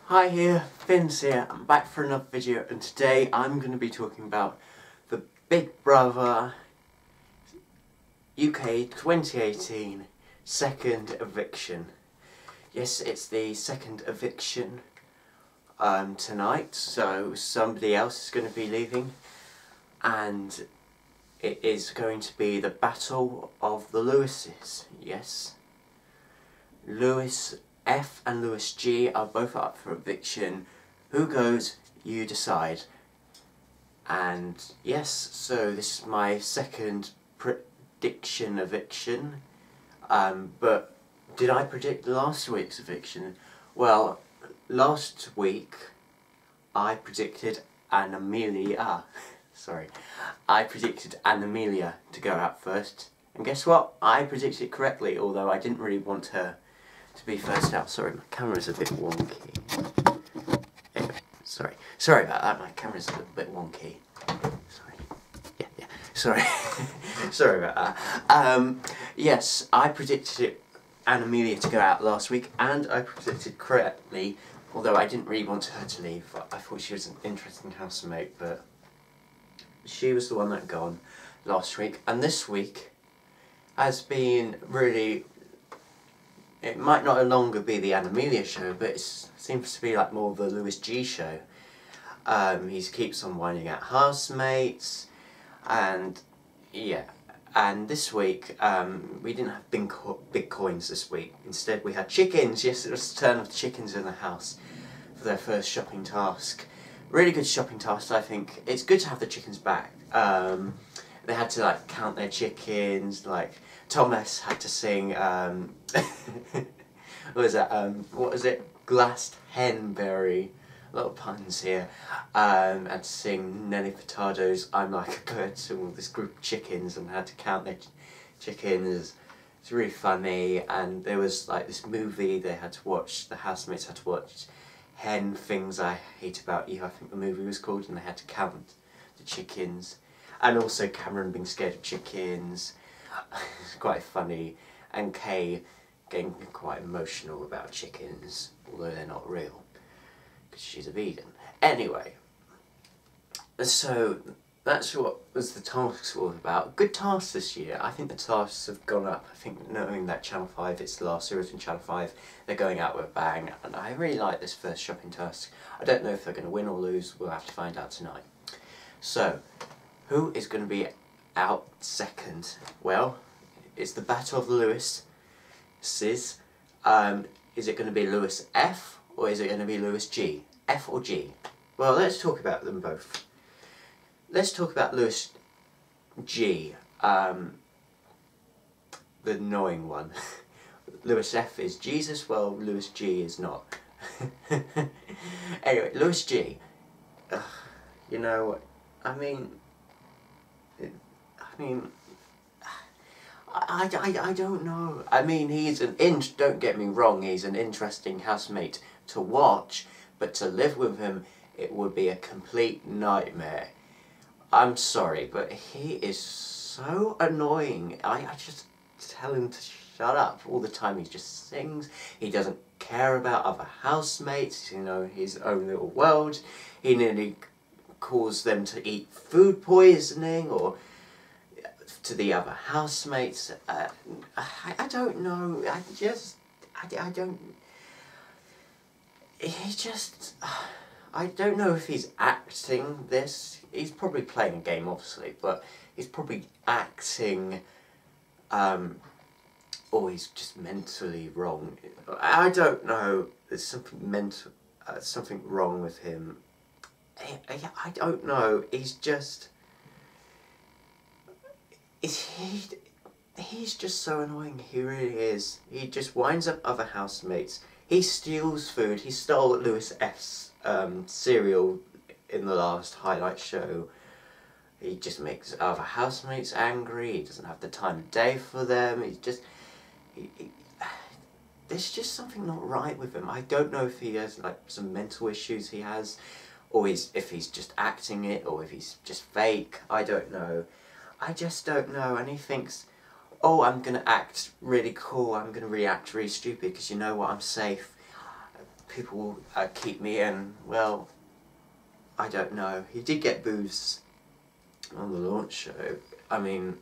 Hi here, Vince here. I'm back for another video, and today I'm going to be talking about the Big Brother UK 2018 second eviction. Yes, it's the second eviction tonight, so somebody else is going to be leaving, and it is going to be the battle of the Lewises. Yes, Lewis F and Lewis G are both up for eviction. Who goes? You decide. And yes, so this is my second prediction eviction. But did I predict last week's eviction? Well, last week I predicted Amelia to go out first. And guess what? I predicted it correctly, although I didn't really want her to be first out. Sorry, my camera's a bit wonky. Anyway, sorry about that, my camera's a little bit wonky. Sorry. Sorry about that. Yes, I predicted Amelia to go out last week, and I predicted correctly, although I didn't really want her to leave. I thought she was an interesting housemate, but she was the one that gone last week. And this week has been really... It might no longer be the Amelia show, but it seems to be like more of the Lewis G show. He keeps on winding out housemates, and yeah. And this week, we didn't have big coins this week. Instead, we had chickens. Yes, it was the turn of the chickens in the house for their first shopping task. Really good shopping task, I think. It's good to have the chickens back. They had to like count their chickens. Like Thomas had to sing. What was that? What was it? Glassed henberry. A lot of puns here. Had to sing Nelly Furtado's "I'm Like a Bird" to all this group of chickens, and had to count their chickens. It's really funny. And there was like this movie they had to watch. The housemates had to watch. Hen Things I Hate About You, I think the movie was called, and they had to count the chickens. And also Cameron being scared of chickens. It's quite funny. And Kay getting quite emotional about chickens, although they're not real, because she's a vegan. Anyway, so that's what was the tasks all about. Good tasks this year. I think the tasks have gone up. I think knowing that Channel 5, it's the last series in Channel 5, they're going out with a bang, and I really like this first shopping task. I don't know if they're going to win or lose. We'll have to find out tonight. So, who is going to be out second? Well, it's the battle of the Lewises. Is it going to be Lewis F or is it going to be Lewis G? F or G? Well, let's talk about them both. Let's talk about Lewis G, the annoying one. Lewis F is Jesus, well, Lewis G is not. Anyway, Lewis G, you know, I don't know. I mean, he's don't get me wrong, he's an interesting housemate to watch, but to live with him, it would be a complete nightmare. I'm sorry, but he is so annoying. I just tell him to shut up all the time. He just sings. He doesn't care about other housemates, you know, his own little world. He nearly cause them to eat food poisoning, or to the other housemates. I don't know. I don't. He just. I don't know if he's acting this. He's probably playing a game, obviously, but he's probably acting. Or he's just mentally wrong. I don't know. There's something something wrong with him. I don't know. He's just. He's just so annoying. He really is. He just winds up other housemates. He steals food. He stole Lewis F's cereal in the last highlight show. He just makes other housemates angry. He doesn't have the time of day for them. He's just. There's just something not right with him. I don't know if he has like some mental issues he has, or if he's just acting it, or if he's just fake. I don't know. I just don't know. And he thinks, oh, I'm going to act really cool. I'm going to react really stupid because you know what, I'm safe. people keep me in. Well, I don't know. He did get boos on the launch show. I mean,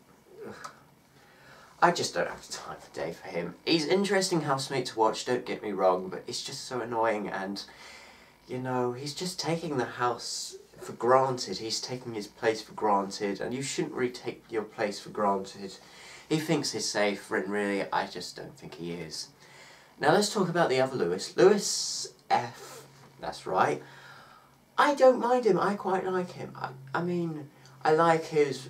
I just don't have time of day for him. He's an interesting housemate to watch, don't get me wrong, but it's just so annoying, and, you know, he's just taking the house for granted. He's taking his place for granted, and you shouldn't really take your place for granted. He thinks he's safe, and really, I just don't think he is. Now let's talk about the other Lewis. Lewis F, that's right. I don't mind him, I quite like him. I mean, I like his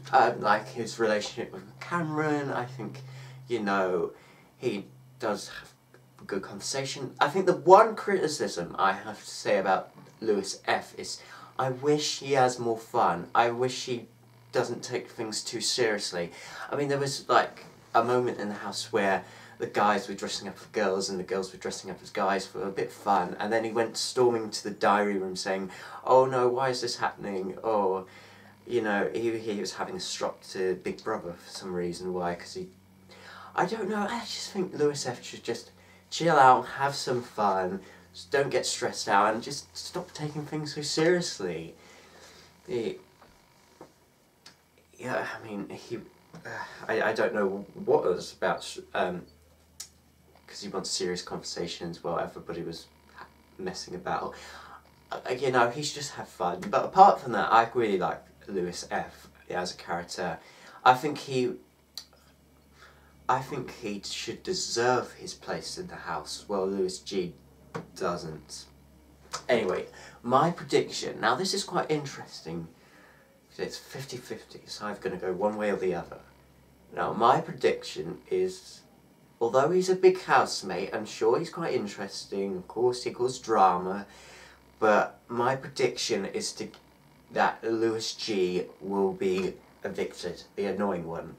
relationship with Cameron. I think, you know, he does have a good conversation. I think the one criticism I have to say about Lewis F is I wish he has more fun. I wish he doesn't take things too seriously. I mean, there was like a moment in the house where the guys were dressing up as girls and the girls were dressing up as guys for a bit of fun, and then he went storming to the diary room saying, "Oh no, why is this happening?" Or, you know, he was having a stroke to Big Brother for some reason. Why? Because he... I don't know, I just think Lewis F should just chill out, have some fun, just don't get stressed out, and just stop taking things so seriously. Yeah, I mean, I don't know what it was about, because he wants serious conversations while everybody was messing about. You know, he's just had fun. But apart from that, I really like Lewis F as a character. I think he should deserve his place in the house, while Lewis G doesn't. Anyway, my prediction. Now this is quite interesting. It's 50-50, so I'm going to go one way or the other. Now my prediction is, although he's a big housemate, I'm sure he's quite interesting, of course he caused drama, but my prediction is that Lewis G will be evicted, the annoying one.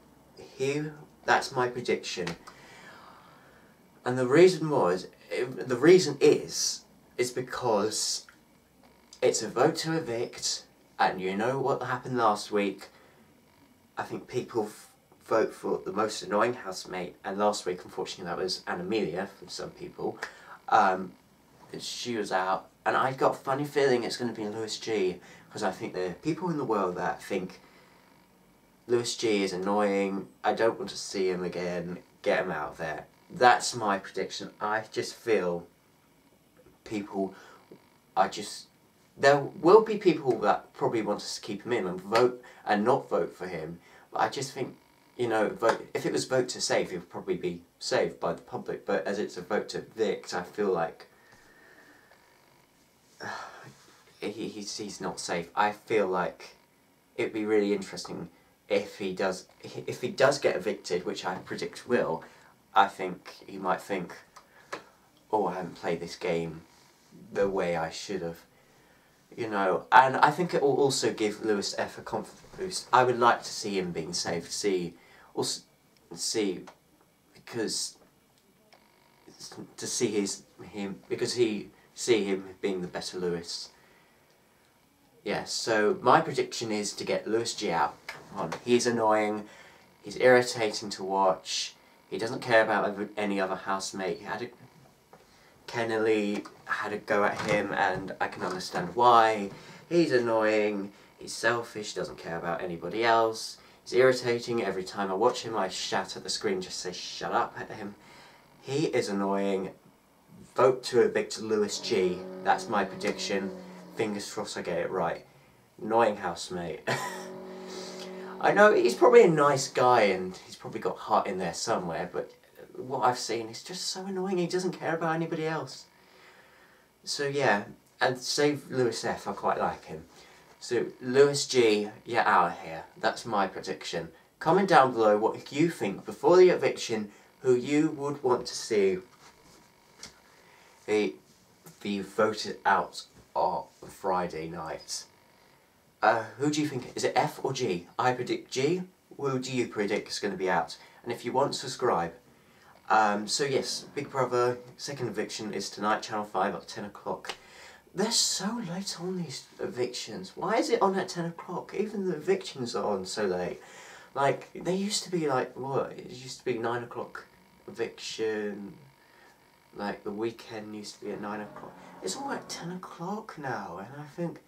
That's my prediction. And the reason is because it's a vote to evict, and you know what happened last week. I think people vote for the most annoying housemate, and last week unfortunately that was Amelia for some people. She was out, and I got a funny feeling it's going to be Lewis G, because I think there are people in the world that think Lewis G is annoying, I don't want to see him again, get him out of there. That's my prediction. I just feel people are just... There will be people that probably want us to keep him in and vote and not vote for him, but I just think, you know, if it was vote to save, he would probably be saved by the public, but as it's a vote to evict, I feel like he's not safe. I feel like it'd be really interesting if he does get evicted, which I predict will. I think he might think, oh, I haven't played this game the way I should have. You know, and I think it will also give Lewis F a confidence boost. I would like to see him being saved, because him being the better Lewis. Yeah, so my prediction is to get Lewis G out. He's annoying, he's irritating to watch, he doesn't care about any other housemate. Kennelly had a go at him, and I can understand why. He's annoying, he's selfish, doesn't care about anybody else. He's irritating. Every time I watch him I shout at the screen, just say shut up at him. He is annoying. Vote to evict Lewis G. That's my prediction. Fingers crossed I get it right. Annoying housemate. I know he's probably a nice guy and he's probably got heart in there somewhere, but what I've seen is just so annoying. He doesn't care about anybody else. So yeah, and save Lewis F, I quite like him. So Lewis G, you're out of here. That's my prediction. Comment down below what you think before the eviction, who you would want to see be voted out on Friday night. Who do you think? Is it F or G? I predict G. Who do you predict is going to be out? And if you want, subscribe. So yes, Big Brother, second eviction is tonight, Channel 5 at 10 o'clock. They're so late on these evictions. Why is it on at 10 o'clock? Even the evictions are on so late. Like, they used to be like, what? It used to be 9 o'clock eviction. Like, the weekend used to be at 9 o'clock. It's all at 10 o'clock now, and I think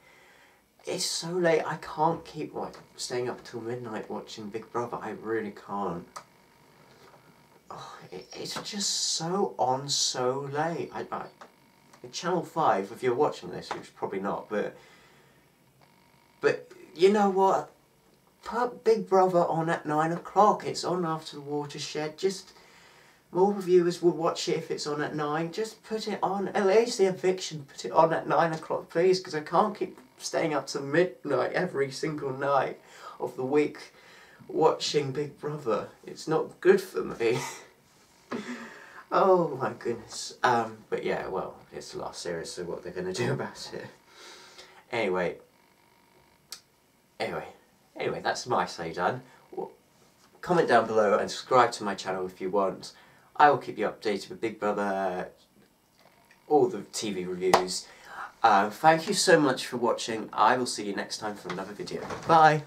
it's so late. I can't keep staying up till midnight watching Big Brother. I really can't. Oh, it's just so on so late. Channel 5, if you're watching this, which probably not, but you know what? Put Big Brother on at 9 o'clock. It's on after the Watershed. Just more viewers will watch it if it's on at 9. Just put it on. At least the Eviction, put it on at 9 o'clock, please, because I can't keep staying up till midnight every single night of the week watching Big Brother. It's not good for me. Oh my goodness. But yeah, well, it's the last series, so what they're going to do about it. Anyway, that's my say done. Comment down below and subscribe to my channel if you want. I will keep you updated with Big Brother, all the TV reviews. Thank you so much for watching. I will see you next time for another video. Bye!